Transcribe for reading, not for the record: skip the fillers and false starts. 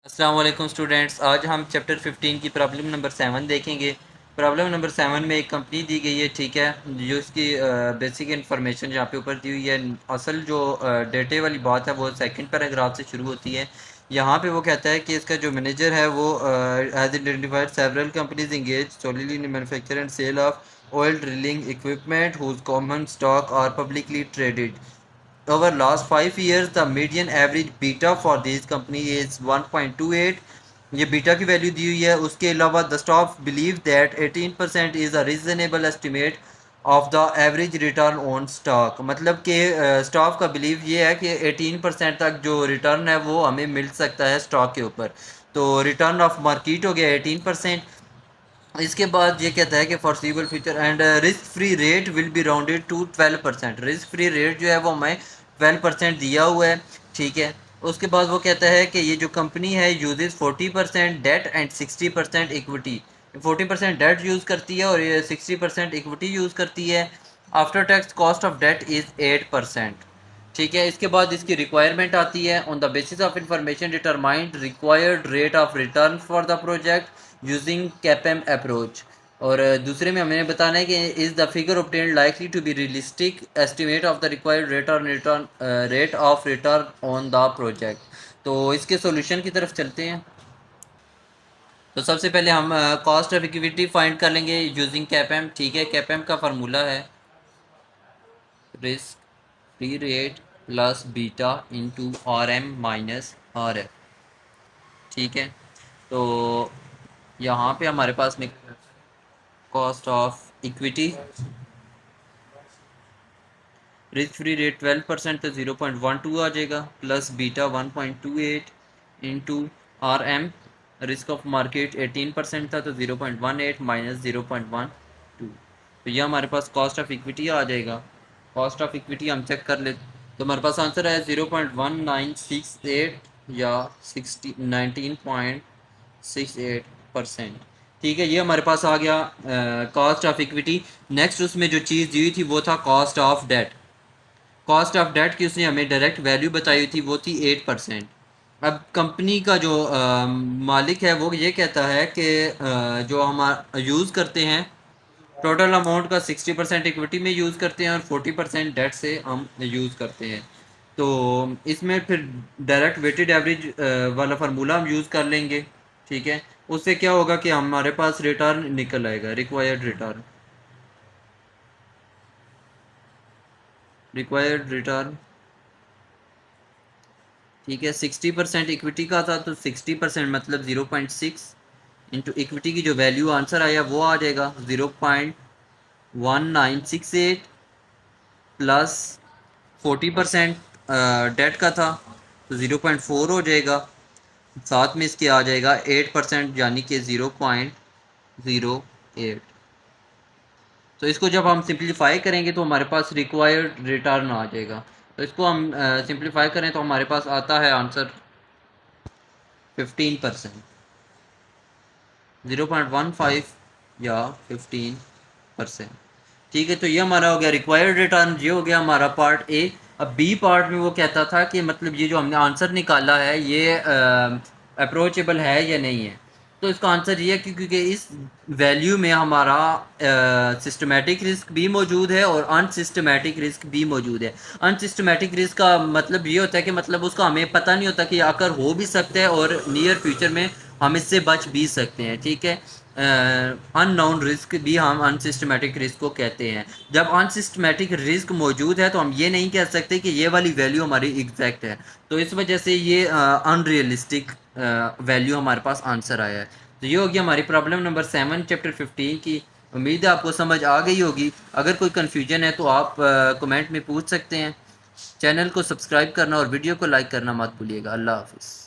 अस्सलाम वालेकुम स्टूडेंट्स। आज हम चैप्टर 15 की प्रॉब्लम नंबर 7 देखेंगे। प्रॉब्लम नंबर 7 में एक कंपनी दी गई है, ठीक है, जो इसकी बेसिक इन्फॉर्मेशन यहाँ पे ऊपर दी हुई है। असल जो डेटे वाली बात है वो सेकंड पैराग्राफ से शुरू होती है। यहाँ पे वो कहता है कि इसका जो मैनेजर है वो has identified several companies engage solely in manufacture and sale of oil drilling equipment whose common stock are publicly traded. Over last 5 years, the median average beta for this company is 1.28। ये beta की value दी हुई है। उसके अलावा the stock believe that 18% is a reasonable estimate of the average return on stock. मतलब कि stock का believe ये है कि 18% तक जो रिटर्न है वो हमें मिल सकता है स्टॉक के ऊपर। तो रिटर्न ऑफ मार्केट हो गया 18%। इसके बाद ये कहता है कि foreseeable future and risk free rate will be rounded to 12%। Risk free rate जो है वो हमें 12% दिया हुआ है, ठीक है। उसके बाद वो कहता है कि ये जो कंपनी है uses 40% debt and 60% equity. 40% debt use करती है और ये 60% इक्विटी यूज़ करती है। After tax cost of debt is 8%, ठीक है। इसके बाद इसकी रिक्वायरमेंट आती है। On the basis of information determined required rate of return for the project using CAPM approach. और दूसरे में हमें बताना है कि is the figure obtained likely to be realistic estimate of the required return rate of return on the project. तो इसके solution की तरफ चलते हैं। तो सबसे पहले हम कॉस्ट ऑफ इक्विटी फाइंड कर लेंगे यूजिंग कैपेम, ठीक है। कैपेम का फार्मूला है risk free rate plus beta into R M minus R F, ठीक है। तो यहाँ पे हमारे पास में cost of equity, risk free rate 12% तो 0.12 आ जाएगा, plus beta 1.28 into R M, risk of market 18% था तो 0.18 माइनस 0.12। तो ये हमारे पास कॉस्ट ऑफ इक्विटी आ जाएगा। कॉस्ट ऑफ इक्विटी हम चेक कर ले तो हमारे पास आंसर है 0.1968 या 19.68%, ठीक है। ये हमारे पास आ गया कॉस्ट ऑफ इक्विटी। नेक्स्ट उसमें जो चीज़ दी हुई थी वो था cost of debt. Cost of debt की उसने हमें डायरेक्ट वैल्यू बताई हुई थी, वो थी 8%। अब कंपनी का जो मालिक है वो ये कहता है कि जो हम यूज़ करते हैं टोटल अमाउंट का 60% इक्विटी में यूज़ करते हैं और 40% डेट से हम यूज़ करते हैं। तो इसमें फिर डायरेक्ट वेटेड एवरेज वाला फार्मूला हम यूज़ कर लेंगे, ठीक है। उससे क्या होगा कि हमारे पास रिटर्न निकल आएगा, रिक्वायर्ड रिटर्न, रिक्वायर्ड रिटर्न, ठीक है। 60% इक्विटी का था तो 60% मतलब 0.6 इंटू इक्विटी की जो वैल्यू आंसर आया वो आ जाएगा 0.1968 प्लस 40% डेट का था तो 0.4 हो जाएगा, साथ में इसके आ जाएगा 8% यानी कि 0.08। तो इसको जब हम सिंप्लीफाई करेंगे तो हमारे पास रिक्वायर्ड रिटर्न आ जाएगा। तो इसको हम सिंप्लीफाई करें तो हमारे पास आता है आंसर 15%, 0.15 या 15%, ठीक है। तो ये हमारा हो गया रिक्वायर्ड रिटर्न, ये हो गया हमारा पार्ट ए। अब बी पार्ट में वो कहता था कि मतलब ये जो हमने आंसर निकाला है ये अप्रोचेबल है या नहीं है। तो इसका आंसर ये है क्योंकि इस वैल्यू में हमारा सिस्टमेटिक रिस्क भी मौजूद है और अनसिस्टमेटिक रिस्क भी मौजूद है। अनसिस्टमेटिक रिस्क का मतलब ये होता है कि मतलब उसका हमें पता नहीं होता कि आकर हो भी सकता है और नियर फ्यूचर में हम इससे बच भी सकते हैं, ठीक है। अननोन रिस्क भी हम अनसिस्टमेटिक रिस्क को कहते हैं। जब अनसिस्टमेटिक रिस्क मौजूद है तो हम ये नहीं कह सकते कि ये वाली वैल्यू हमारी एग्जैक्ट है। तो इस वजह से ये अनरियलिस्टिक वैल्यू हमारे पास आंसर आया है। तो ये होगी हमारी प्रॉब्लम नंबर 7 चैप्टर 15 की। उम्मीद है आपको समझ आ गई होगी। अगर कोई कन्फ्यूजन है तो आप कमेंट में पूछ सकते हैं। चैनल को सब्सक्राइब करना और वीडियो को लाइक करना मत भूलिएगा। अल्लाह हाफिज़।